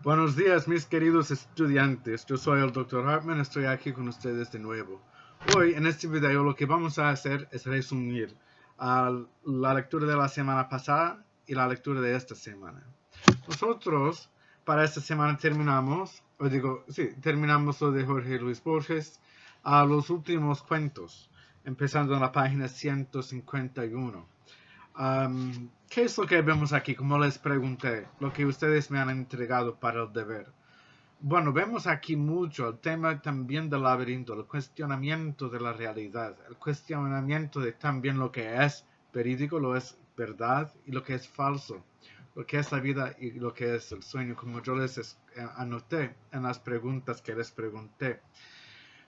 Buenos días, mis queridos estudiantes. Yo soy el Dr. Hartman, estoy aquí con ustedes de nuevo. Hoy, en este video, lo que vamos a hacer es resumir la lectura de la semana pasada y la lectura de esta semana. Nosotros, para esta semana terminamos lo de Jorge Luis Borges, a los últimos cuentos, empezando en la página 151. ¿Qué es lo que vemos aquí? Como les pregunté, lo que ustedes me han entregado para el deber. Bueno, vemos aquí mucho el tema también del laberinto, el cuestionamiento de la realidad, el cuestionamiento de también lo que es verídico, lo es verdad y lo que es falso, lo que es la vida y lo que es el sueño, como yo les anoté en las preguntas que les pregunté.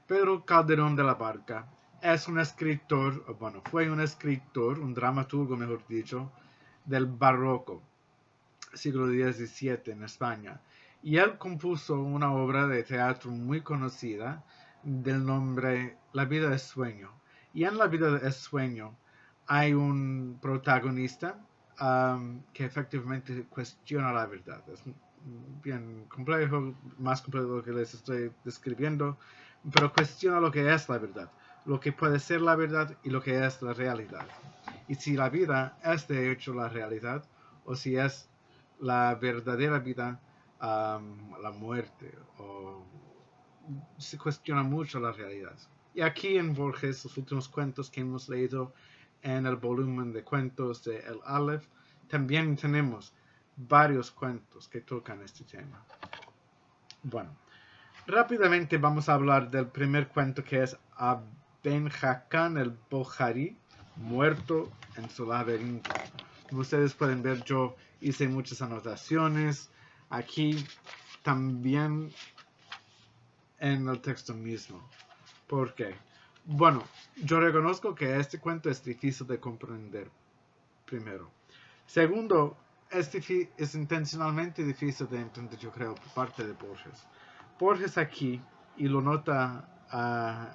Pedro Calderón de la Barca es un escritor, fue un escritor, un dramaturgo mejor dicho, del barroco, siglo XVII en España. Y él compuso una obra de teatro muy conocida del nombre La vida es sueño. Y en La vida es sueño hay un protagonista que efectivamente cuestiona la verdad. Es bien complejo, más complejo de lo que les estoy describiendo, pero cuestiona lo que es la verdad, lo que puede ser la verdad y lo que es la realidad. Y si la vida es de hecho la realidad, o si es la verdadera vida, la muerte, o se cuestiona mucho la realidad. Y aquí en Borges, los últimos cuentos que hemos leído en el volumen de cuentos de El Aleph, también tenemos varios cuentos que tocan este tema. Bueno, rápidamente vamos a hablar del primer cuento, que es Aben Hakan el Bohari, muerto en su laberinto. Como ustedes pueden ver, yo hice muchas anotaciones aquí, también en el texto mismo. ¿Por qué? Bueno, yo reconozco que este cuento es difícil de comprender, primero. Segundo, es intencionalmente difícil de entender, yo creo, por parte de Borges. Borges aquí, y lo nota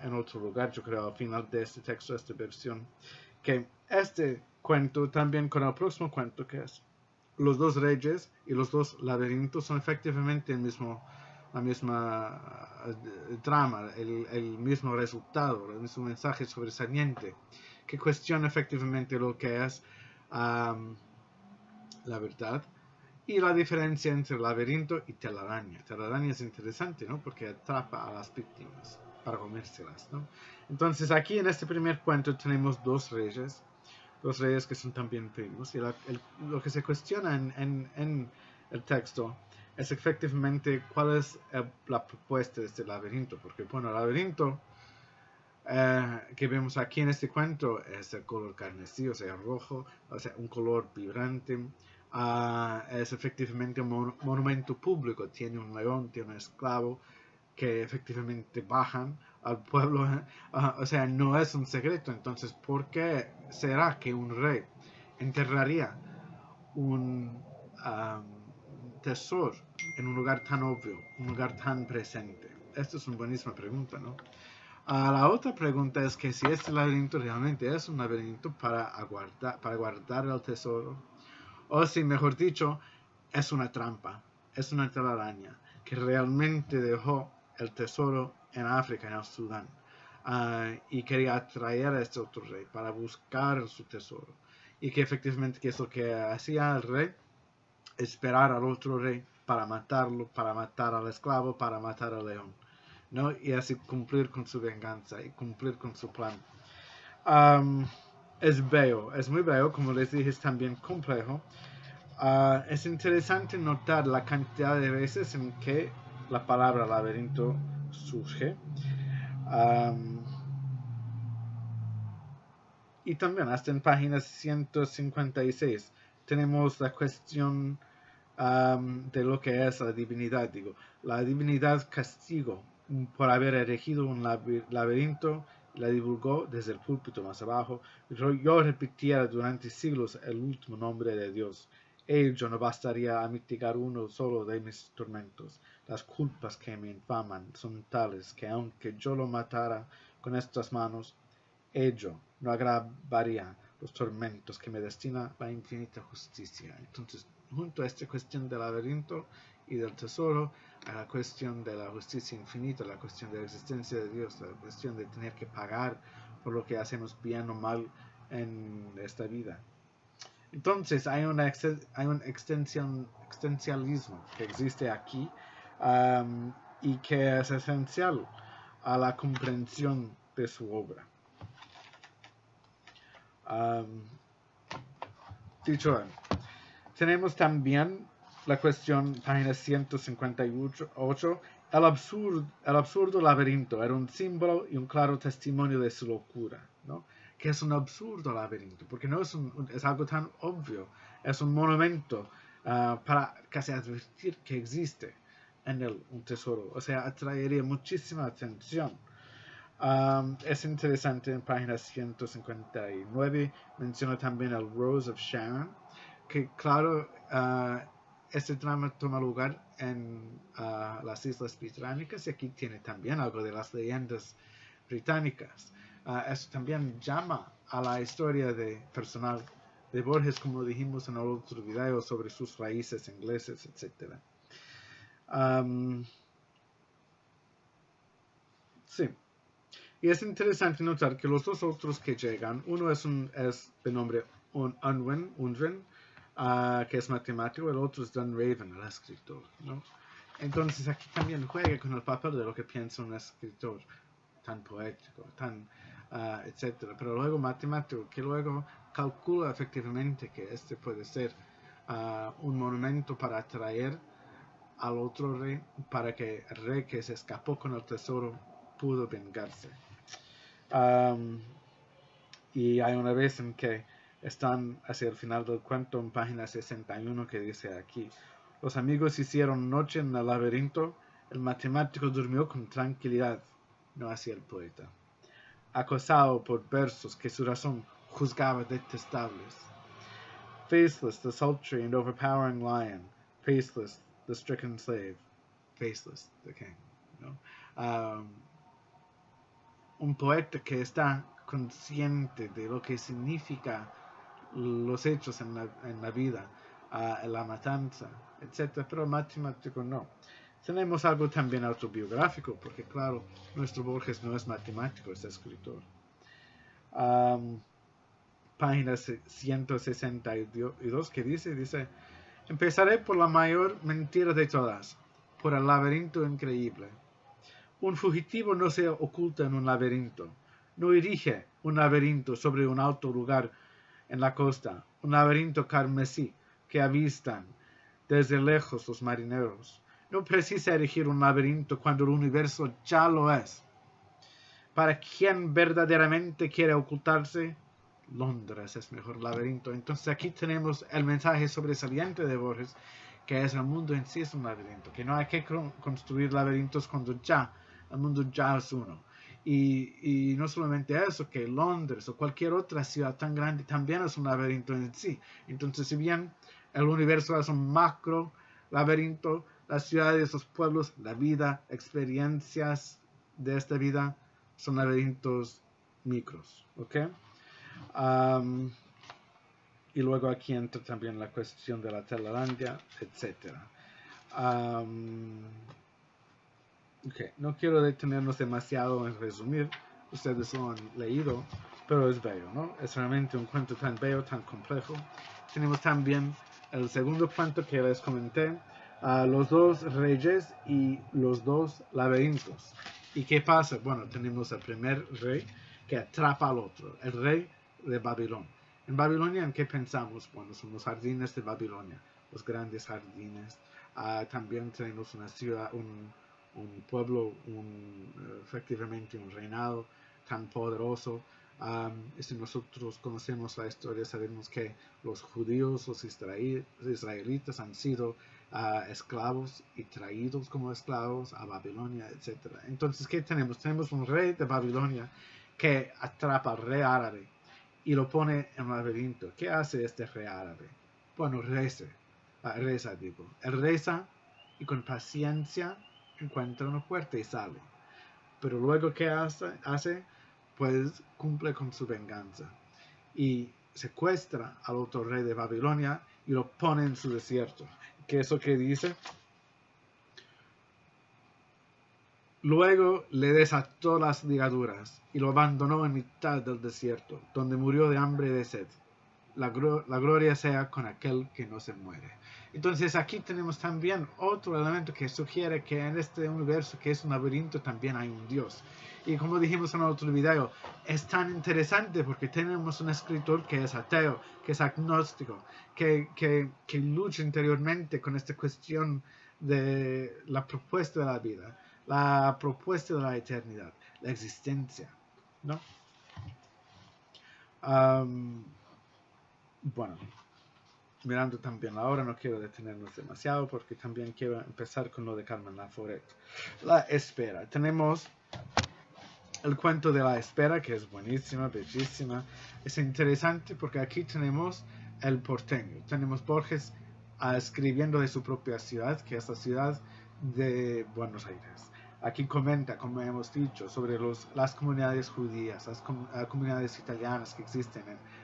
en otro lugar, yo creo, al final de este texto, esta versión, que este cuento también con el próximo cuento, que es Los dos reyes y los dos laberintos, son efectivamente la misma trama, el mismo resultado, el mismo mensaje sobresaliente, que cuestiona efectivamente lo que es la verdad y la diferencia entre laberinto y telaraña. Telaraña es interesante, ¿no? Porque atrapa a las víctimas para comérselas, ¿no? Entonces aquí en este primer cuento tenemos dos reyes que son también primos, y lo que se cuestiona en el texto es efectivamente cuál es la propuesta de este laberinto, porque bueno, el laberinto que vemos aquí en este cuento es el color carmesí, o sea, rojo, o sea, un color vibrante. Es efectivamente un monumento público, tiene un león, tiene un esclavo, que efectivamente bajan al pueblo, o sea, no es un secreto. Entonces, ¿por qué será que un rey enterraría un tesoro en un lugar tan obvio, un lugar tan presente? Esta es una buenísima pregunta, ¿no? La otra pregunta es que si este laberinto realmente es un laberinto para guardar el tesoro, o si, mejor dicho, es una trampa, es una telaraña que realmente dejó el tesoro en África, en el Sudán, y quería atraer a este otro rey para buscar su tesoro, y que efectivamente, que es lo que hacía el rey, esperar al otro rey para matarlo, para matar al esclavo, para matar al león, ¿no? Y así cumplir con su venganza y cumplir con su plan. Es bello, es muy bello, como les dije, es también complejo. Es interesante notar la cantidad de veces en que la palabra laberinto surge. Y también hasta en página 156 tenemos la cuestión de lo que es la divinidad. La divinidad castigo por haber erigido un laberinto, la divulgó desde el púlpito más abajo. Yo repitiera durante siglos el último nombre de Dios. Ello no bastaría a mitigar uno solo de mis tormentos. Las culpas que me infaman son tales que aunque yo lo matara con estas manos, ello no agravaría los tormentos que me destina la infinita justicia. Entonces, junto a esta cuestión del laberinto y del tesoro, a la cuestión de la justicia infinita, la cuestión de la existencia de Dios, la cuestión de tener que pagar por lo que hacemos bien o mal en esta vida. Entonces hay un existencialismo que existe aquí y que es esencial a la comprensión de su obra. Dicho, tenemos también la cuestión, página 158, el absurdo laberinto era un símbolo y un claro testimonio de su locura, ¿no? Que es un absurdo laberinto, porque no es algo tan obvio, es un monumento para casi advertir que existe en él un tesoro, o sea, atraería muchísima atención. Es interesante, en página 159 menciona también el Rose of Sharon, que claro, este drama toma lugar en las Islas Británicas y aquí tiene también algo de las leyendas británicas. Eso también llama a la historia personal de Borges, como dijimos en el otro video, sobre sus raíces inglesas, etc. Sí. Y es interesante notar que los dos otros que llegan, uno es de nombre Unwin, que es matemático, el otro es Dunraven, el escritor, ¿no? Entonces aquí también juega con el papel de lo que piensa un escritor tan poético, etcétera. Pero luego matemático, que luego calcula efectivamente que este puede ser un monumento para atraer al otro rey, para que el rey que se escapó con el tesoro pudo vengarse. Y hay una vez en que están hacia el final del cuento en página 61 que dice aquí: los amigos hicieron noche en el laberinto, el matemático durmió con tranquilidad, no así el poeta, acosado por versos que su razón juzgaba detestables. Faceless, the sultry and overpowering lion, faceless, the stricken slave, faceless, the king. ¿No? Un poeta que está consciente de lo que significa los hechos en la vida, la matanza, etc. Pero matemático no. Tenemos algo también autobiográfico, porque claro, nuestro Borges no es matemático, es escritor. Página 162 que dice, empezaré por la mayor mentira de todas, por el laberinto increíble. Un fugitivo no se oculta en un laberinto, no erige un laberinto sobre un alto lugar en la costa, un laberinto carmesí que avistan desde lejos los marineros. No precisa erigir un laberinto cuando el universo ya lo es. Para quien verdaderamente quiere ocultarse, Londres es mejor laberinto. Entonces aquí tenemos el mensaje sobresaliente de Borges, que es el mundo en sí es un laberinto, que no hay que construir laberintos cuando el mundo ya es uno. Y no solamente eso, que Londres o cualquier otra ciudad tan grande también es un laberinto en sí. Entonces, si bien el universo es un macro laberinto, las ciudades, los pueblos, la vida, experiencias de esta vida son laberintos micros, ¿ok? Y luego aquí entra también la cuestión de la Telalandia, etc. Okay. No quiero detenernos demasiado en resumir, ustedes lo han leído, pero es bello, ¿no? Es realmente un cuento tan bello, tan complejo. Tenemos también el segundo cuento que les comenté, los dos reyes y los dos laberintos. ¿Y qué pasa? Bueno, tenemos el primer rey que atrapa al otro, el rey de Babilonia. En Babilonia, ¿en qué pensamos? Bueno, son los jardines de Babilonia, los grandes jardines. También tenemos una ciudad, un pueblo, efectivamente un reinado tan poderoso. Si nosotros conocemos la historia, sabemos que los judíos, los israelitas han sido esclavos y traídos como esclavos a Babilonia, etc. Entonces, ¿qué tenemos? Tenemos un rey de Babilonia que atrapa al rey árabe y lo pone en un laberinto. ¿Qué hace este rey árabe? Bueno, reza. Él reza y con paciencia encuentra una puerta y sale. Pero luego, ¿qué hace? Pues cumple con su venganza. Y secuestra al otro rey de Babilonia y lo pone en su desierto. ¿Qué es lo que dice? Luego le desató las ligaduras y lo abandonó en mitad del desierto, donde murió de hambre y de sed. La gloria sea con aquel que no se muere. Entonces aquí tenemos también otro elemento que sugiere que en este universo, que es un laberinto, también hay un Dios. Y como dijimos en otro video, es tan interesante porque tenemos un escritor que es ateo, que es agnóstico, que lucha interiormente con esta cuestión de la propuesta de la vida, la propuesta de la eternidad, la existencia, ¿no? Bueno, mirando también la hora, no quiero detenernos demasiado porque también quiero empezar con lo de Carmen Laforet. La espera. Tenemos el cuento de la espera, que es buenísima, bellísima. Es interesante porque aquí tenemos el porteño. Tenemos Borges escribiendo de su propia ciudad, que es la ciudad de Buenos Aires. Aquí comenta, como hemos dicho, sobre las comunidades judías, las comunidades italianas que existen,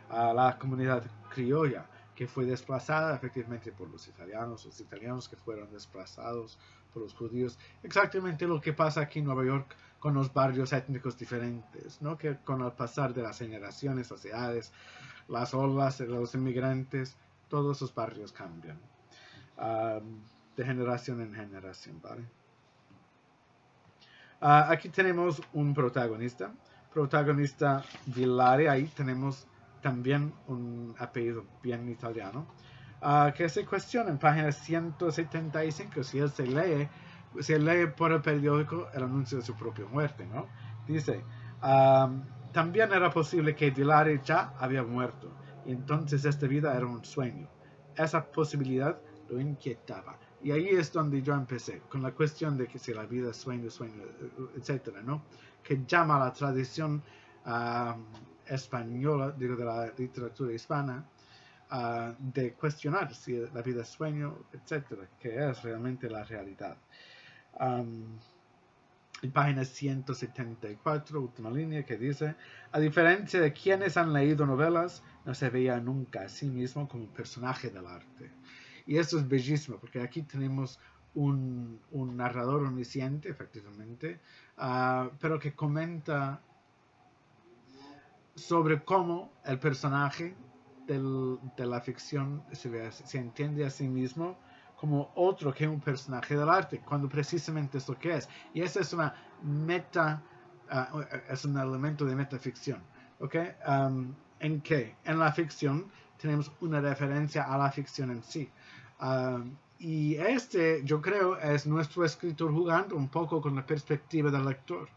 la comunidad criolla, que fue desplazada efectivamente por los italianos que fueron desplazados por los judíos. Exactamente lo que pasa aquí en Nueva York con los barrios étnicos diferentes, ¿no? Que con el pasar de las generaciones, las edades, las olas de los inmigrantes, todos esos barrios cambian de generación en generación, ¿vale? Aquí tenemos un protagonista Villari. Ahí tenemos también un apellido bien italiano, que se cuestiona en página 175 si él lee por el periódico el anuncio de su propia muerte, ¿no? Dice, también era posible que Villari ya había muerto, y entonces esta vida era un sueño. Esa posibilidad lo inquietaba. Y ahí es donde yo empecé, con la cuestión de que si la vida es sueño, etcétera, ¿no? Que llama a la tradición española, digo, de la literatura hispana, de cuestionar si la vida es sueño, etcétera, que es realmente la realidad. En página 174, última línea, que dice, a diferencia de quienes han leído novelas, no se veía nunca a sí mismo como un personaje del arte. Y eso es bellísimo, porque aquí tenemos un narrador omnisciente, efectivamente, pero que comenta sobre cómo el personaje de la ficción se entiende a sí mismo como otro que un personaje del arte, cuando precisamente es lo que es. Y eso es una es un elemento de metaficción, ¿ok? ¿En qué? En la ficción tenemos una referencia a la ficción en sí. Y yo creo, es nuestro escritor jugando un poco con la perspectiva del lector.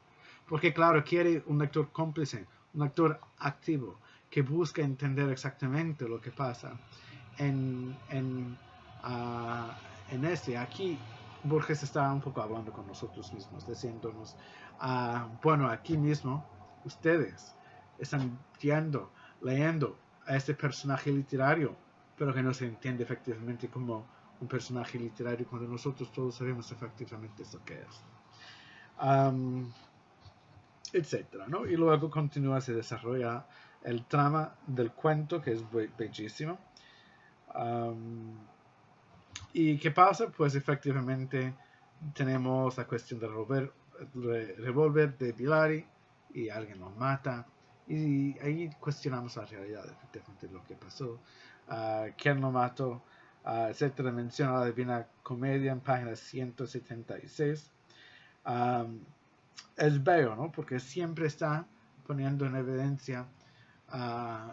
Porque, claro, quiere un lector cómplice, un lector activo, que busca entender exactamente lo que pasa. En aquí, Borges está un poco hablando con nosotros mismos, diciéndonos, bueno, aquí mismo, ustedes están leyendo a este personaje literario, pero que no se entiende efectivamente como un personaje literario cuando nosotros todos sabemos efectivamente eso que es. Etcétera, ¿no? Y luego continúa, se desarrolla el trama del cuento, que es bellísimo. ¿Y qué pasa? Pues efectivamente tenemos la cuestión del revólver de Villari y alguien lo mata. Y ahí cuestionamos la realidad, efectivamente, de lo que pasó. ¿Quién lo mató? Etcétera. Menciona la Divina Comedia en página 176. Es bello, ¿no? Porque siempre está poniendo en evidencia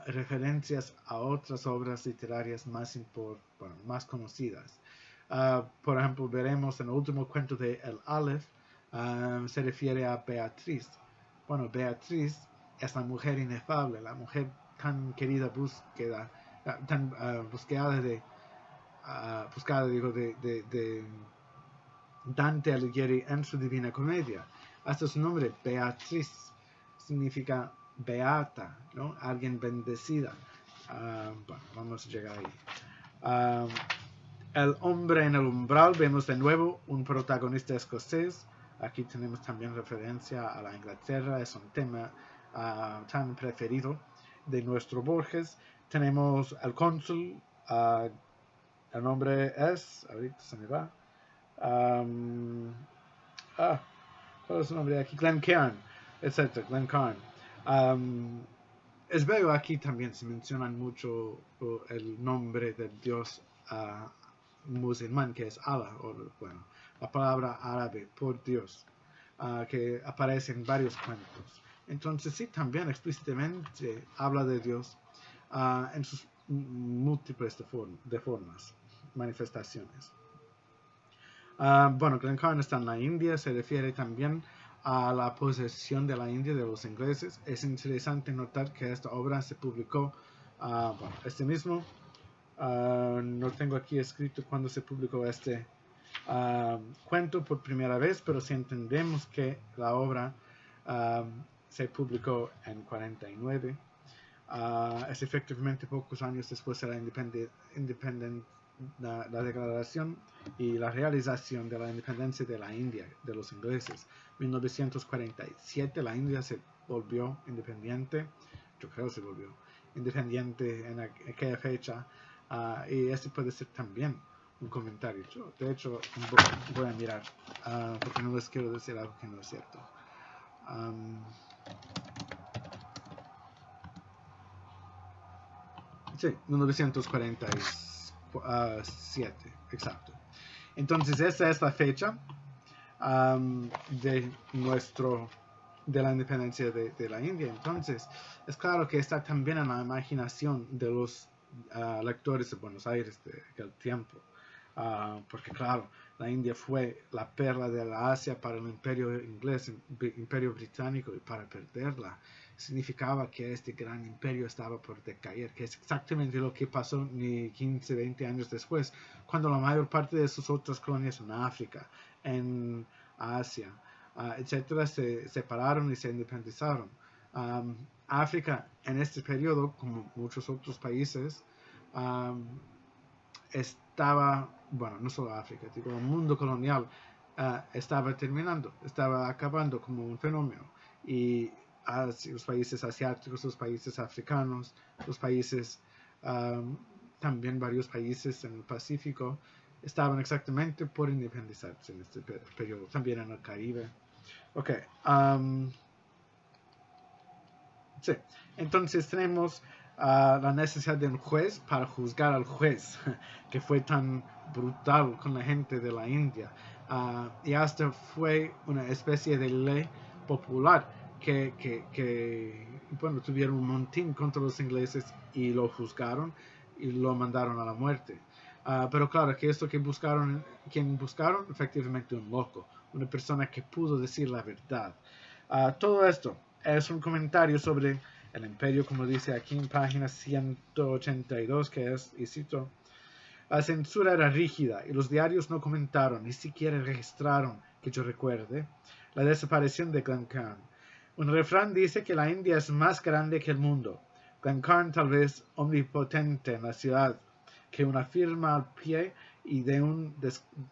referencias a otras obras literarias más conocidas. Por ejemplo, veremos en el último cuento de El Aleph, se refiere a Beatriz. Bueno, Beatriz es la mujer inefable, la mujer tan querida tan buscada de Dante Alighieri en su Divina Comedia. Hasta su nombre, Beatriz, significa beata, ¿no? Alguien bendecida. Bueno, vamos a llegar ahí. El hombre en el umbral, vemos de nuevo un protagonista escocés. Aquí tenemos también referencia a la Inglaterra, es un tema tan preferido de nuestro Borges. Tenemos al cónsul, el nombre es, ahorita se me va, ¿cuál es su nombre aquí? Glencairn, etc. Glencairn. Es bello aquí también se mencionan mucho el nombre del dios musulmán que es Allah, o bueno, la palabra árabe por Dios, que aparece en varios cuentos. Entonces sí, también explícitamente habla de Dios en sus múltiples de formas, manifestaciones. Bueno, Glencairn está en la India, se refiere también a la posesión de la India de los ingleses. Es interesante notar que esta obra se publicó, bueno, este mismo, no tengo aquí escrito cuándo se publicó este cuento por primera vez, pero si entendemos que la obra se publicó en 49, es efectivamente pocos años después de la declaración y la realización de la independencia de la India de los ingleses. 1947 la India se volvió independiente, yo creo que se volvió independiente en aquella fecha, y este puede ser también un comentario. Yo, de hecho, voy a mirar, porque no les quiero decir algo que no es cierto. Sí, 1947, exacto. Entonces, esa es la fecha de la independencia de la India. Entonces, es claro que está también en la imaginación de los lectores de Buenos Aires de aquel tiempo. Porque claro, la India fue la perla de la Asia para el imperio inglés, imperio británico, y para perderla significaba que este gran imperio estaba por decaer, que es exactamente lo que pasó ni 15, 20 años después, cuando la mayor parte de sus otras colonias en África, en Asia, etcétera, se separaron y se independizaron. África en este periodo, como muchos otros países, estaba, bueno, no solo África, digo, el mundo colonial estaba terminando, estaba acabando como un fenómeno. Y los países asiáticos, los países africanos, los países, también varios países en el Pacífico, estaban exactamente por independizarse en este periodo, también en el Caribe. Ok, sí, entonces tenemos la necesidad de un juez para juzgar al juez, que fue tan brutal con la gente de la India. Y hasta fue una especie de ley popular que bueno, tuvieron un montín contra los ingleses y lo juzgaron y lo mandaron a la muerte. Pero claro, que esto que buscaron, efectivamente un loco, una persona que pudo decir la verdad. Todo esto es un comentario sobre el imperio, como dice aquí en página 182, que es, y cito, la censura era rígida y los diarios no comentaron, ni siquiera registraron, que yo recuerde, la desaparición de Glencairn. Un refrán dice que la India es más grande que el mundo. Glencairn tal vez omnipotente en la ciudad, que una firma al pie y de un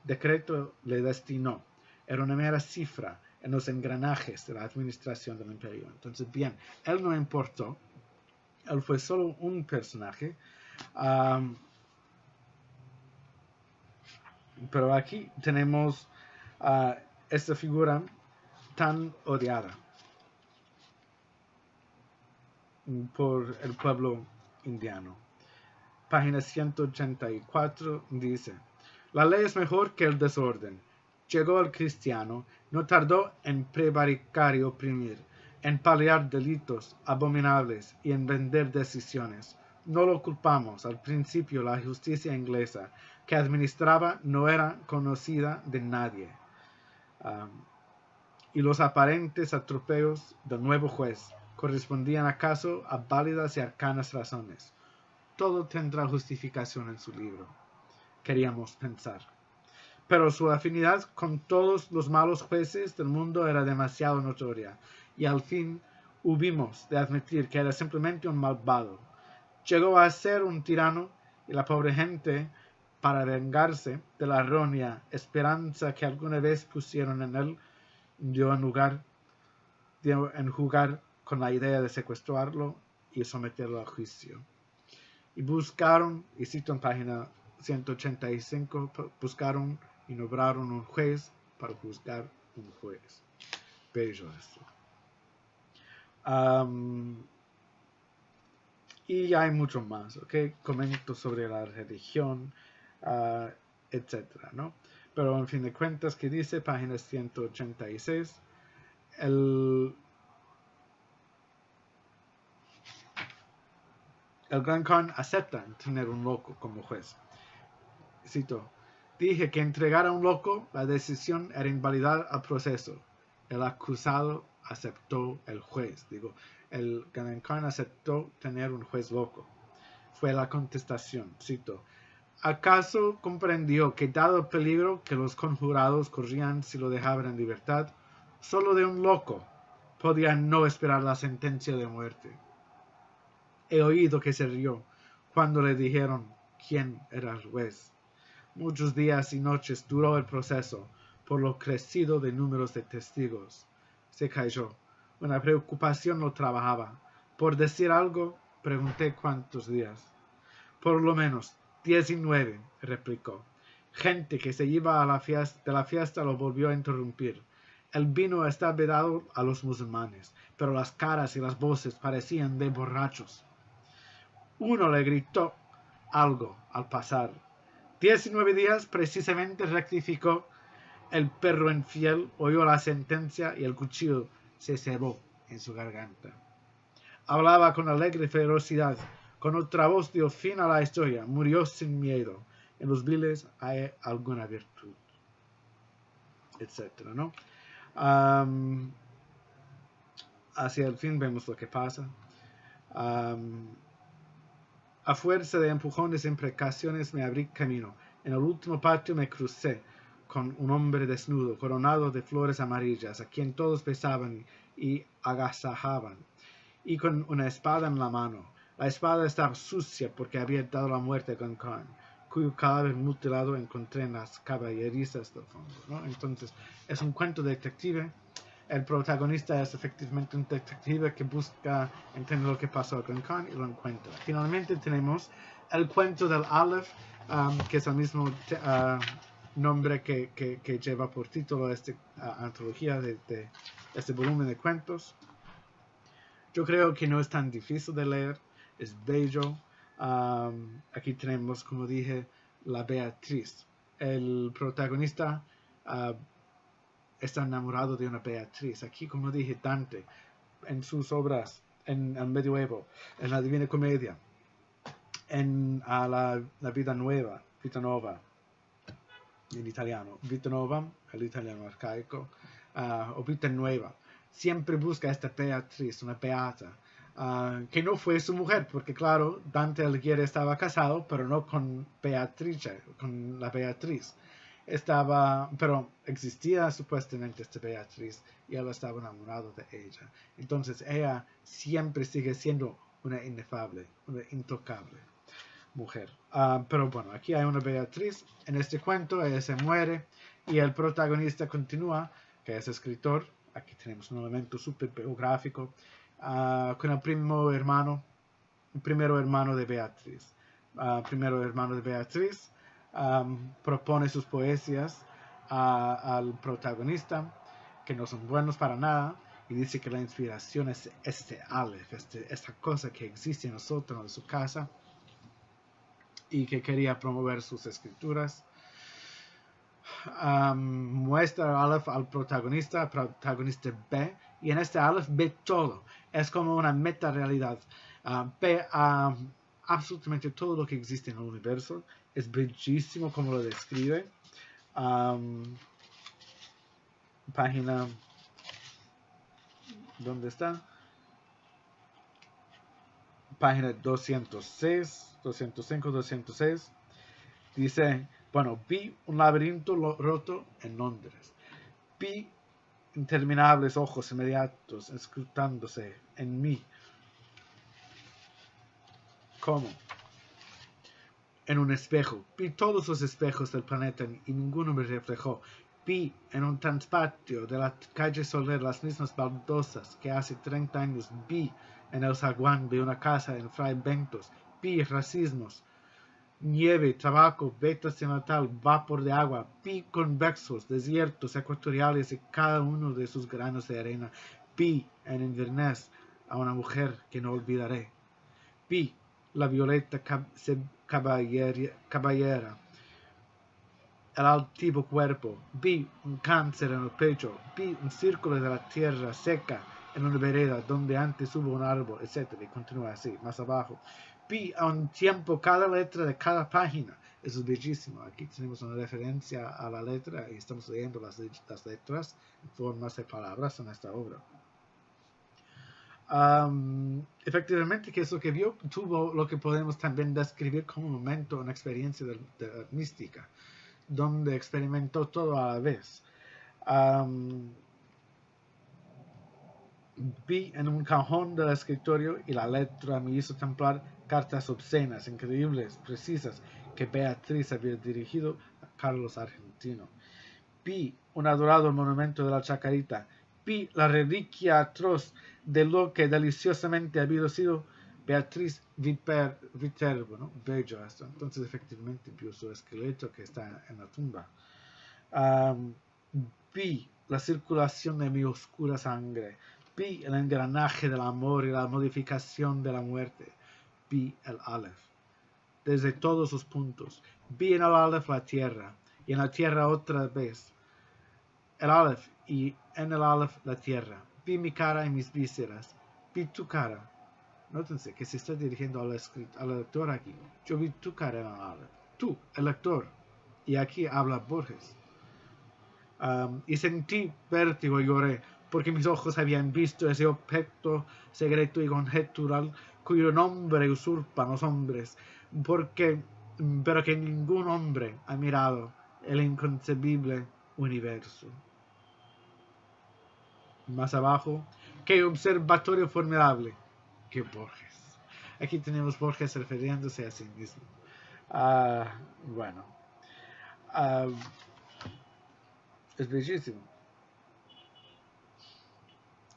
decreto le destinó. Era una mera cifra en los engranajes de la administración del imperio. Entonces, bien, él no importó, él fue solo un personaje, pero aquí tenemos esta figura tan odiada por el pueblo indiano. Página 184 dice, la ley es mejor que el desorden. Llegó el cristiano, no tardó en prevaricar y oprimir, en paliar delitos abominables y en vender decisiones. No lo culpamos. Al principio la justicia inglesa que administraba no era conocida de nadie. Y los aparentes atropellos del nuevo juez correspondían acaso a válidas y arcanas razones. Todo tendrá justificación en su libro, queríamos pensar. Pero su afinidad con todos los malos jueces del mundo era demasiado notoria, y al fin hubimos de admitir que era simplemente un malvado. Llegó a ser un tirano, y la pobre gente, para vengarse de la errónea esperanza que alguna vez pusieron en él, dio en jugar con la idea de secuestrarlo y someterlo a juicio. Y buscaron, y cito en página 185, buscaron y nombraron un juez para juzgar un juez. bello esto. Y hay mucho más, ¿ok? Comento sobre la religión, etcétera, ¿no? Pero en fin de cuentas, ¿qué dice? Página 186. El Gran Khan acepta tener un loco como juez. Cito: dije que entregar a un loco la decisión era invalidar al proceso. El acusado aceptó, el Gran Khan aceptó tener un juez loco. Fue la contestación, cito: ¿acaso comprendió que dado el peligro que los conjurados corrían si lo dejaban en libertad, solo de un loco podían no esperar la sentencia de muerte? He oído que se rió cuando le dijeron quién era el juez. Muchos días y noches duró el proceso, por lo crecido de números de testigos. Se calló. Una preocupación lo trabajaba. Por decir algo, pregunté cuántos días. Por lo menos 19, replicó. Gente que se iba de la fiesta lo volvió a interrumpir. El vino está vedado a los musulmanes, pero las caras y las voces parecían de borrachos. Uno le gritó algo al pasar. 19 días precisamente, rectificó. El perro infiel oyó la sentencia y el cuchillo se cebó en su garganta. Hablaba con alegre ferocidad. Con otra voz dio fin a la historia. Murió sin miedo. En los viles hay alguna virtud, etcétera, ¿no? Hacia el fin vemos lo que pasa. A fuerza de empujones y imprecaciones me abrí camino. En el último patio me crucé con un hombre desnudo, coronado de flores amarillas, a quien todos besaban y agasajaban, y con una espada en la mano. La espada estaba sucia porque había dado la muerte a Gran Khan, cuyo cadáver mutilado encontré en las caballerizas del fondo, ¿no? Entonces, es un cuento detective. El protagonista es efectivamente un detective que busca entender lo que pasó a Gran Khan y lo encuentra. Finalmente tenemos el cuento del Aleph, que es el mismo nombre que lleva por título esta antología de este volumen de cuentos. Yo creo que no es tan difícil de leer, es bello. Aquí tenemos, como dije, la Beatriz. El protagonista está enamorado de una Beatriz. Aquí, como dije, Dante, en sus obras, en el medioevo, en la Divina Comedia, en la Vida Nueva, Vita Nova, en italiano, Vita Nova, el italiano arcaico, o Vita Nueva, siempre busca esta Beatriz, una beata, que no fue su mujer, porque claro, Dante Alighieri estaba casado, pero no con Beatrice, con la Beatriz. Pero existía supuestamente esta Beatriz y él estaba enamorado de ella. Entonces ella siempre sigue siendo una inefable, una intocable mujer. Pero bueno, aquí hay una Beatriz. En este cuento ella se muere y el protagonista continúa, que es escritor. Aquí tenemos un elemento súper biográfico, con el primero hermano de Beatriz. Primero hermano de Beatriz. Propone sus poesías al protagonista, que no son buenos para nada, y dice que la inspiración es este Aleph, esta cosa que existe en nosotros, en su casa, y que quería promover sus escrituras. Muestra Aleph al protagonista ve, y en este Aleph ve todo. Es como una meta-realidad. Ve absolutamente todo lo que existe en el universo. Es bellísimo como lo describe. Página, ¿dónde está? Página 206, 205, 206. Dice, bueno, vi un laberinto roto en Londres. Vi interminables ojos inmediatos escrutándose en mí. ¿Cómo? En un espejo. Vi todos los espejos del planeta y ninguno me reflejó. Vi en un transpatio de la calle Soler las mismas baldosas que hace 30 años vi en el zaguán de una casa en Fray Bentos. Vi racismos nieve, tabaco, beta cenital, vapor de agua, pi convexos, desiertos ecuatoriales y cada uno de sus granos de arena, pi en Inverness, a una mujer que no olvidaré, pi la violeta caballera, el altivo cuerpo, vi un cáncer en el pecho, vi un círculo de la tierra seca en una vereda donde antes hubo un árbol, etc. Y continúa así, más abajo. Vi a un tiempo cada letra de cada página. Eso es bellísimo. Aquí tenemos una referencia a la letra y estamos leyendo las letras en formas de palabras en esta obra. Efectivamente, que es lo que vio, tuvo lo que podemos también describir como un momento, una experiencia de mística, donde experimentó todo a la vez. Vi en un cajón del escritorio y la letra me hizo templar cartas obscenas, increíbles, precisas, que Beatriz había dirigido a Carlos Argentino. Vi un adorado monumento de la Chacarita. Vi la reliquia atroz de lo que deliciosamente había sido Beatriz Viterbo, ¿no? Bello esto. Entonces, efectivamente, vio su esqueleto que está en la tumba. Vi la circulación de mi oscura sangre. Vi el engranaje del amor y la modificación de la muerte. Vi el Aleph. Desde todos sus puntos. Vi en el Aleph la tierra. Y en la tierra otra vez. El Aleph y en el Aleph la tierra. Vi mi cara y mis vísceras. Vi tu cara. Nótense que se está dirigiendo al lector aquí. Yo vi tu cara en el Aleph. Tú, el lector. Y aquí habla Borges. Y sentí vértigo y lloré, porque mis ojos habían visto ese objeto secreto y conjetural cuyo nombre usurpan los hombres, pero que ningún hombre ha mirado, el inconcebible universo. Más abajo, qué observatorio formidable, que Borges. Aquí tenemos Borges refiriéndose a sí mismo. Bueno. Es bellísimo.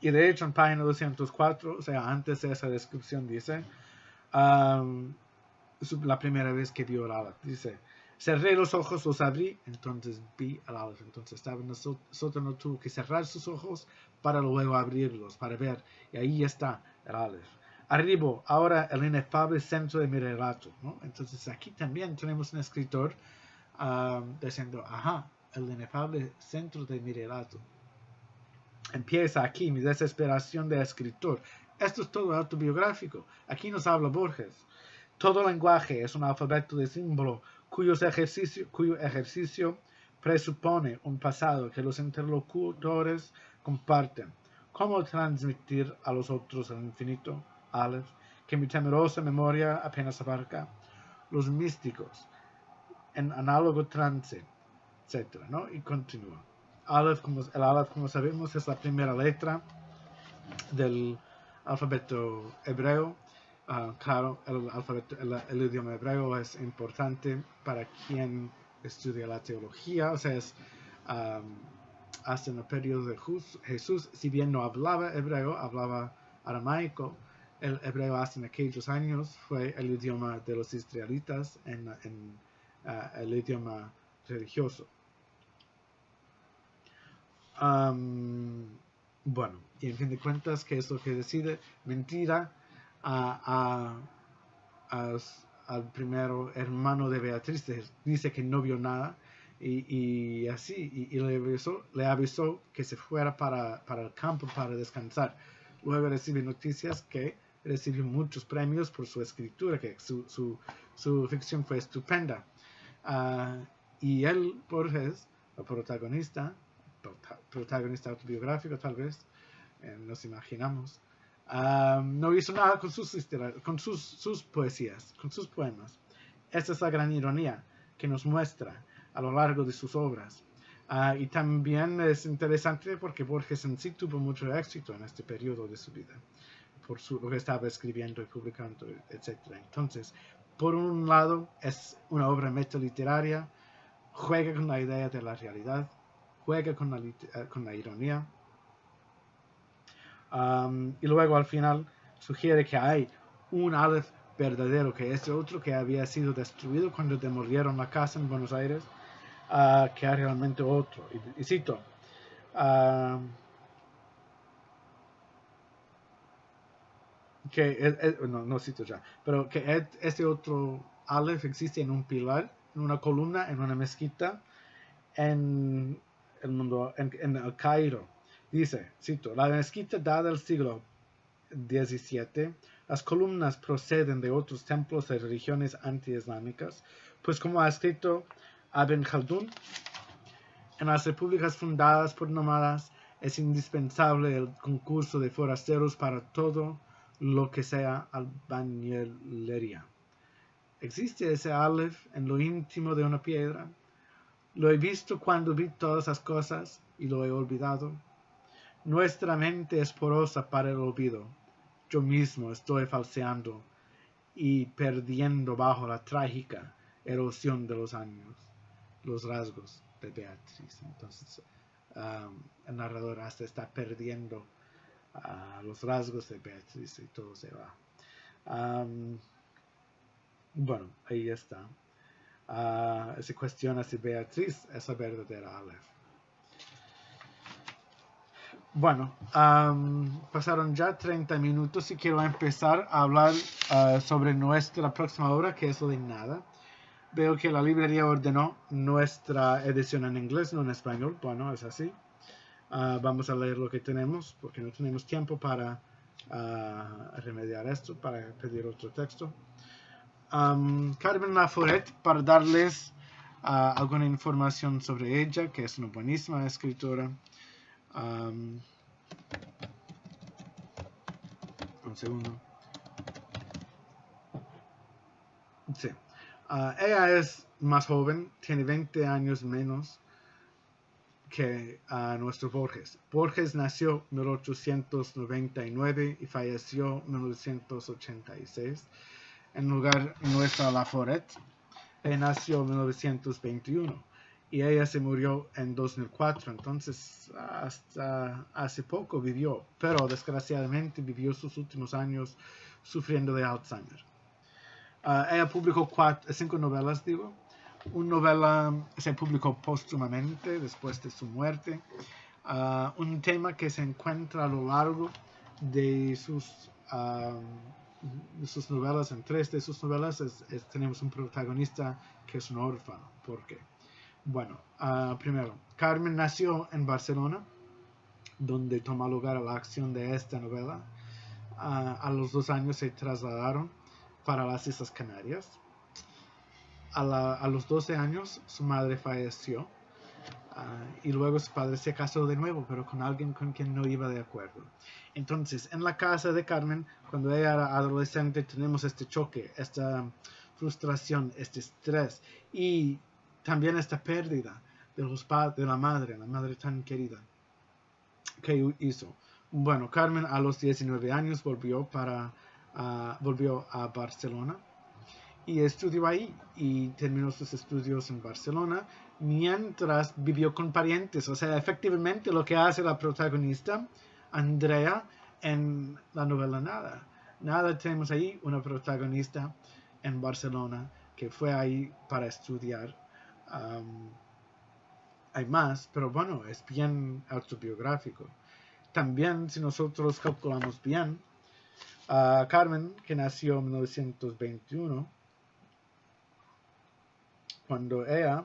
Y de hecho en página 204, o sea, antes de esa descripción dice, la primera vez que vio el Aleph, dice, cerré los ojos, los abrí, entonces vi el Aleph. Entonces estaba en el sótano, tuvo que cerrar sus ojos para luego abrirlos, para ver, y ahí está el Aleph. Arriba, ahora el inefable centro de mi relato, ¿no? Entonces aquí también tenemos un escritor diciendo, ajá, el inefable centro de mi relato. Empieza aquí mi desesperación de escritor. Esto es todo autobiográfico. Aquí nos habla Borges. Todo lenguaje es un alfabeto de símbolo cuyo ejercicio presupone un pasado que los interlocutores comparten. ¿Cómo transmitir a los otros el infinito, Aleph, que mi temerosa memoria apenas abarca? Los místicos, en análogo trance, etc., ¿no? Y continúa. El Aleph, como sabemos, es la primera letra del alfabeto hebreo. Claro, el idioma hebreo es importante para quien estudia la teología, o sea, es hasta en el periodo de Jesús, si bien no hablaba hebreo, hablaba aramaico. El hebreo hasta en aquellos años fue el idioma de los israelitas, el idioma religioso. Bueno, y en fin de cuentas, ¿qué es lo que decide? Mentira al primero hermano de Beatriz, dice que no vio nada y así, y le avisó que se fuera para el campo para descansar. Luego recibe noticias que recibió muchos premios por su escritura, que su ficción fue estupenda. Y él, Borges, el protagonista autobiográfico tal vez, nos imaginamos, no hizo nada con sus poesías, con sus poemas. Esta es la gran ironía que nos muestra a lo largo de sus obras. Y también es interesante porque Borges en sí tuvo mucho éxito en este periodo de su vida, por lo que estaba escribiendo y publicando, etc. Entonces, por un lado, es una obra metaliteraria, juega con la idea de la realidad, juega con la ironía, y luego al final sugiere que hay un Aleph verdadero que ese otro que había sido destruido cuando demolieron la casa en Buenos Aires, que hay realmente otro. Y cito, no cito ya, pero que este otro Aleph existe en un pilar, en una columna, en una mezquita, en el mundo, en el Cairo. Dice, cito, la mezquita dada del siglo XVII, las columnas proceden de otros templos de religiones anti-islámicas, pues como ha escrito Ibn Khaldun, en las repúblicas fundadas por nómadas es indispensable el concurso de forasteros para todo lo que sea albañilería. ¿Existe ese Aleph en lo íntimo de una piedra? Lo he visto cuando vi todas las cosas y lo he olvidado. Nuestra mente es porosa para el olvido. Yo mismo estoy falseando y perdiendo bajo la trágica erosión de los años los rasgos de Beatriz. Entonces, el narrador hasta está perdiendo los rasgos de Beatriz y todo se va. Bueno, ahí está. Se cuestiona si Beatriz es la verdadera Aleph. Bueno, pasaron ya 30 minutos y quiero empezar a hablar sobre nuestra próxima obra, que es lo de nada. Veo que la librería ordenó nuestra edición en inglés, no en español. Bueno, es así. Vamos a leer lo que tenemos, porque no tenemos tiempo para remediar esto, para pedir otro texto. Carmen Laforet, para darles alguna información sobre ella, que es una buenísima escritora. Un segundo. Sí. Ella es más joven, tiene 20 años menos que nuestro Borges. Borges nació en 1899 y falleció en 1986. En lugar nuestra Laforet, ella nació en 1921 y ella se murió en 2004, entonces hasta hace poco vivió, pero desgraciadamente vivió sus últimos años sufriendo de Alzheimer. Ella publicó 5 novelas, Una novela se publicó póstumamente después de su muerte. Un tema que se encuentra a lo largo de sus novelas. En 3 de sus novelas tenemos un protagonista que es un órfano. ¿Por qué? Bueno, primero, Carmen nació en Barcelona, donde toma lugar la acción de esta novela. A los 2 años se trasladaron para las Islas Canarias. A los 12 años su madre falleció y luego su padre se casó de nuevo, pero con alguien con quien no iba de acuerdo. Entonces, en la casa de Carmen, cuando ella era adolescente, tenemos este choque, esta frustración, este estrés y también esta pérdida de la madre tan querida. ¿Qué hizo? Bueno, Carmen a los 19 años volvió a Barcelona y estudió ahí y terminó sus estudios en Barcelona mientras vivió con parientes. O sea, efectivamente lo que hace la protagonista, Andrea, en la novela Nada. Nada, tenemos ahí una protagonista en Barcelona que fue ahí para estudiar. Hay más, pero bueno, es bien autobiográfico. También, si nosotros calculamos bien, Carmen, que nació en 1921, cuando ella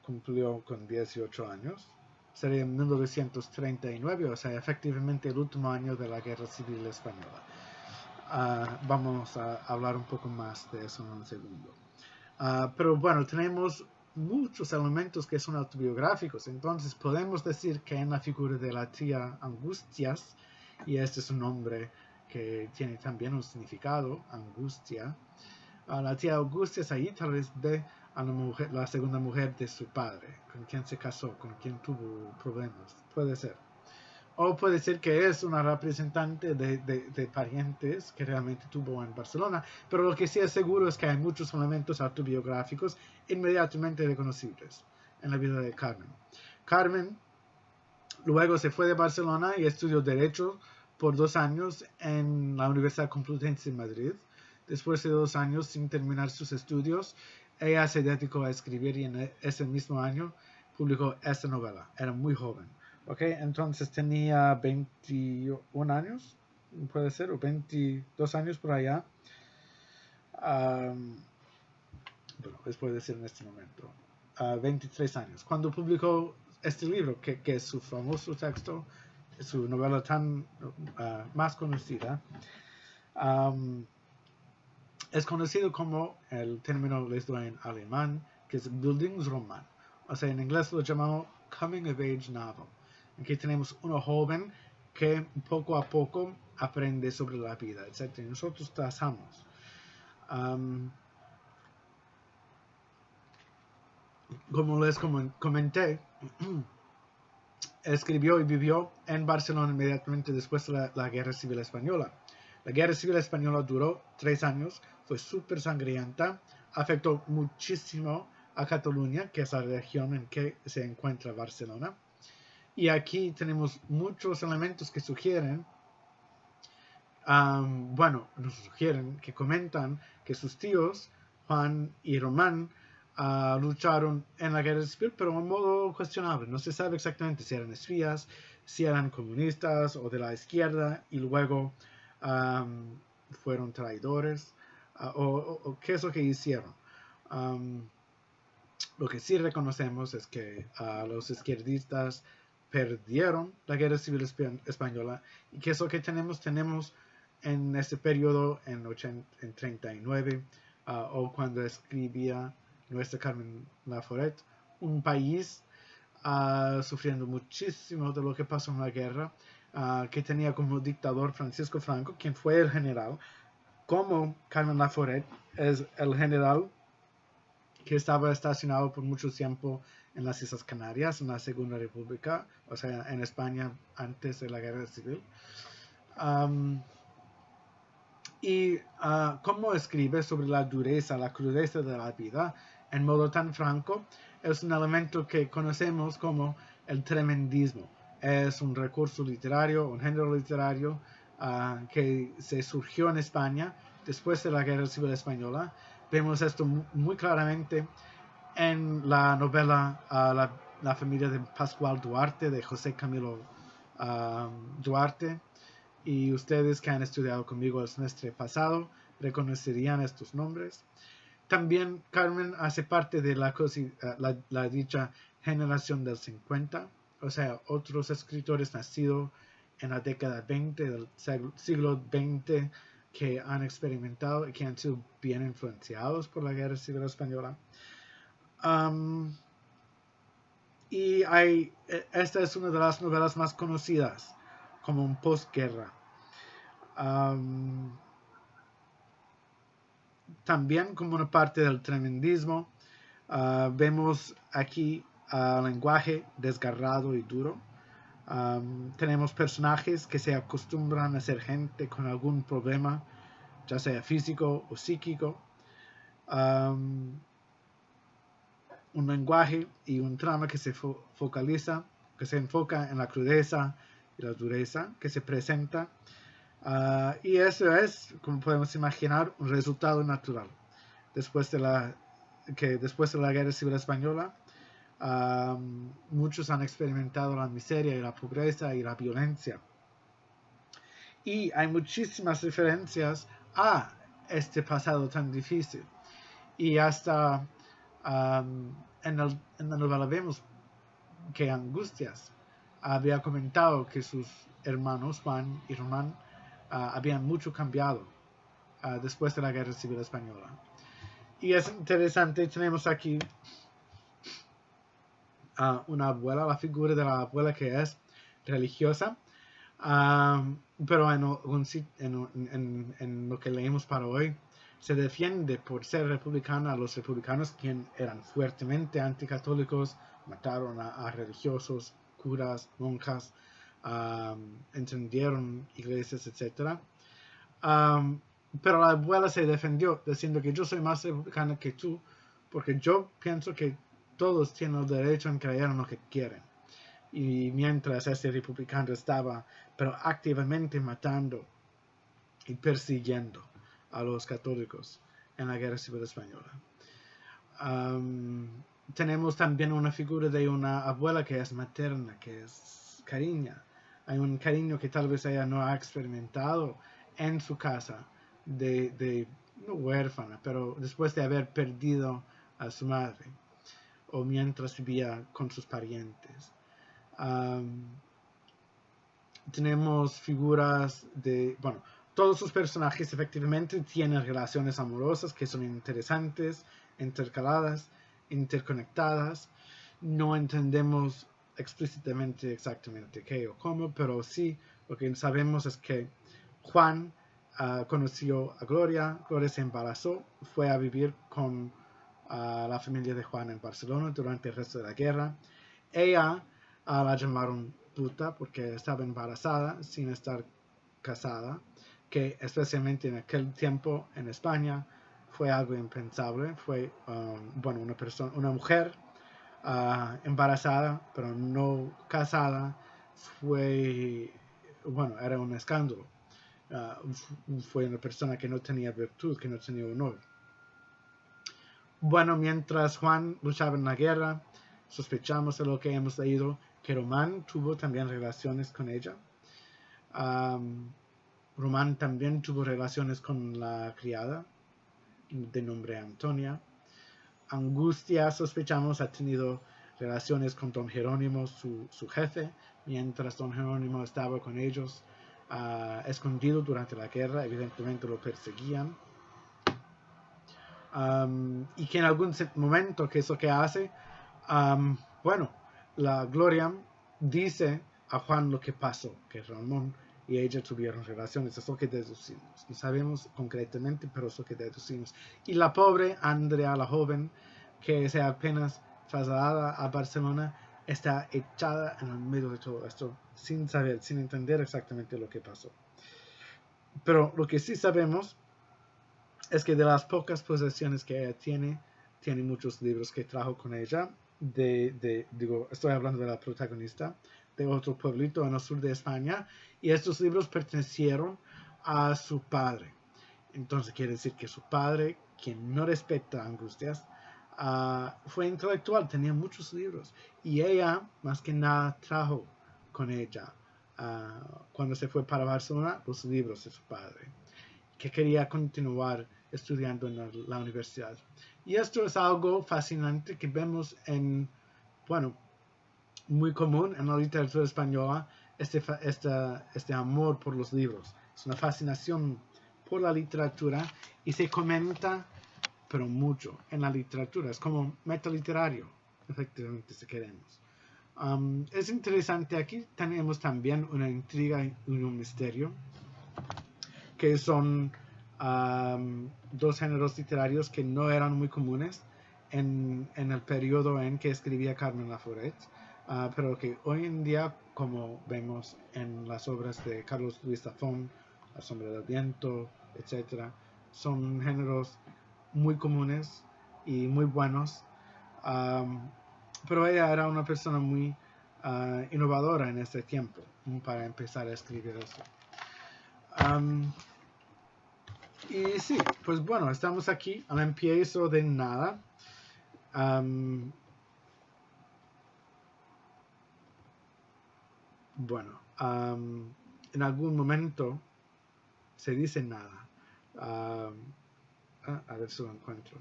cumplió con 18 años, sería en 1939, o sea, efectivamente el último año de la Guerra Civil Española. Vamos a hablar un poco más de eso en un segundo. Pero bueno, tenemos muchos elementos que son autobiográficos, entonces podemos decir que en la figura de la tía Angustias, y este es un nombre que tiene también un significado, angustia, la tía Angustias ahí tal vez ve a la segunda mujer de su padre, con quien se casó, con quien tuvo problemas, puede ser. O puede ser que es una representante de parientes que realmente tuvo en Barcelona, pero lo que sí es seguro es que hay muchos elementos autobiográficos inmediatamente reconocibles en la vida de Carmen. Carmen luego se fue de Barcelona y estudió Derecho por 2 años en la Universidad Complutense de Madrid. Después de 2 años sin terminar sus estudios, ella se dedicó a escribir y en ese mismo año publicó esta novela. Era muy joven. ¿Okay? Entonces tenía 21 años, puede ser, o 22 años por allá. Bueno, puede ser en este momento. 23 años. Cuando publicó este libro, que es su famoso texto, su novela tan más conocida, es conocido como, el término les doy en alemán, que es Bildungsroman. O sea, en inglés lo llamamos Coming of Age Novel. Aquí tenemos una joven que poco a poco aprende sobre la vida, etc. Nosotros trazamos. Como les comenté, escribió y vivió en Barcelona inmediatamente después de la Guerra Civil Española. La Guerra Civil Española duró 3 años, fue súper sangrienta, afectó muchísimo a Cataluña, que es la región en que se encuentra Barcelona. Y aquí tenemos muchos elementos que sugieren, que comentan que sus tíos, Juan y Román, lucharon en la guerra civil, pero de un modo cuestionable. No se sabe exactamente si eran espías, si eran comunistas o de la izquierda, y luego fueron traidores, o qué es lo que hicieron. Lo que sí reconocemos es que los izquierdistas perdieron la guerra civil española, y que es lo que tenemos en este periodo en 39, o cuando escribía nuestra Carmen Laforet, un país sufriendo muchísimo de lo que pasó en la guerra, que tenía como dictador Francisco Franco, quien fue el general, como Carmen Laforet es el general que estaba estacionado por mucho tiempo en las Islas Canarias, en la Segunda República, o sea, en España antes de la Guerra Civil. Cómo escribe sobre la dureza, la crudeza de la vida, en modo tan franco, es un elemento que conocemos como el tremendismo. Es un recurso literario, un género literario que se surgió en España después de la Guerra Civil Española. Vemos esto muy claramente en la novela La familia de Pascual Duarte, de José Camilo Duarte. Y ustedes que han estudiado conmigo el semestre pasado reconocerían estos nombres. También Carmen hace parte de la dicha generación del 50, o sea, otros escritores nacidos en la década 20 del siglo XX que han experimentado y que han sido bien influenciados por la Guerra Civil Española. Esta es una de las novelas más conocidas como un postguerra. También como una parte del tremendismo, vemos aquí lenguaje desgarrado y duro. Tenemos personajes que se acostumbran a ser gente con algún problema, ya sea físico o psíquico. Un lenguaje y un trama que se enfoca en la crudeza y la dureza que se presenta. Y eso es, como podemos imaginar, un resultado natural. Después de la Guerra Civil Española, muchos han experimentado la miseria y la pobreza y la violencia. Y hay muchísimas referencias a este pasado tan difícil. Y hasta en la novela vemos que Angustias había comentado que sus hermanos Juan y Román habían mucho cambiado después de la Guerra Civil Española. Y es interesante, tenemos aquí una abuela, la figura de la abuela que es religiosa, pero en lo que leemos para hoy, se defiende por ser republicana a los republicanos, quienes eran fuertemente anticatólicos, mataron a religiosos, curas, monjas, encendieron iglesias, etc. Pero la abuela se defendió diciendo que yo soy más republicana que tú, porque yo pienso que todos tienen el derecho en creer en lo que quieren. y mientras ese republicano estaba pero activamente matando y persiguiendo a los católicos en la Guerra Civil Española. Tenemos también una figura de una abuela que es materna, que es cariña. Hay un cariño que tal vez ella no ha experimentado en su casa no huérfana, pero después de haber perdido a su madre o mientras vivía con sus parientes. Tenemos figuras todos sus personajes efectivamente tienen relaciones amorosas que son interesantes, intercaladas, interconectadas. No entendemos explícitamente exactamente qué o cómo, pero sí lo que sabemos es que Juan conoció a Gloria, Gloria se embarazó, fue a vivir con la familia de Juan en Barcelona durante el resto de la guerra. Ella la llamaron puta porque estaba embarazada sin estar casada, que especialmente en aquel tiempo en España fue algo impensable. Fue una mujer embarazada pero no casada era un escándalo. Fue una persona que no tenía virtud, que no tenía honor. Mientras Juan luchaba en la guerra, sospechamos de lo que hemos leído que Román tuvo también relaciones con ella. Román también tuvo relaciones con la criada de nombre Antonia. Angustia, sospechamos, ha tenido relaciones con don Jerónimo, su jefe, mientras don Jerónimo estaba con ellos escondido durante la guerra. Evidentemente lo perseguían. Y que en algún momento, ¿qué es lo que hace? La Gloria dice a Juan lo que pasó, que Ramón y ella tuvieron relaciones. Es lo que deducimos. No sabemos concretamente, pero es lo que deducimos. Y la pobre Andrea, la joven, que se apenas trasladada a Barcelona, está echada en el medio de todo esto, sin saber, sin entender exactamente lo que pasó. Pero lo que sí sabemos es que de las pocas posesiones que ella tiene muchos libros que trajo con ella. Estoy hablando de la protagonista, de otro pueblito en el sur de España, y estos libros pertenecieron a su padre. Entonces quiere decir que su padre, quien no respeta a Angustias, fue intelectual, tenía muchos libros, y ella más que nada trajo con ella, cuando se fue para Barcelona, los libros de su padre, que quería continuar estudiando en la universidad. Y esto es algo fascinante que vemos muy común en la literatura española, este amor por los libros. Es una fascinación por la literatura y se comenta, pero mucho, en la literatura. Es como metaliterario, efectivamente, si queremos. Es interesante, aquí tenemos también una intriga y un misterio, que son dos géneros literarios que no eran muy comunes en el periodo en que escribía Carmen Laforet, pero que hoy en día, como vemos en las obras de Carlos Luis Zafón, La sombra del viento, etc., son géneros muy comunes y muy buenos, pero ella era una persona muy innovadora en ese tiempo para empezar a escribir eso. Y sí, pues estamos aquí al empiezo de nada. En algún momento se dice nada. A ver si lo encuentro.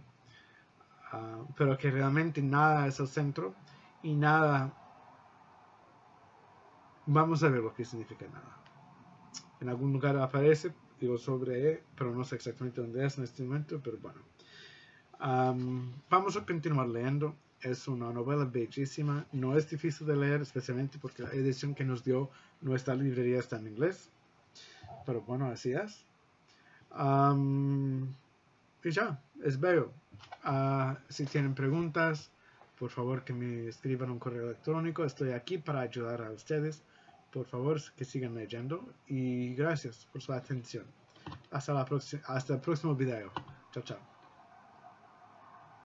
Pero que realmente nada es el centro y nada. Vamos a ver lo que significa nada. En algún lugar aparece, digo sobre, pero no sé exactamente dónde es en este momento, pero bueno. Vamos a continuar leyendo. Es una novela bellísima, no es difícil de leer, especialmente porque la edición que nos dio nuestra librería está en inglés. Pero bueno, así es. Y ya, es bello. Si tienen preguntas, por favor que me escriban un correo electrónico. Estoy aquí para ayudar a ustedes. Por favor, que sigan leyendo. Y gracias por su atención. Hasta el próximo video. Chao, chao.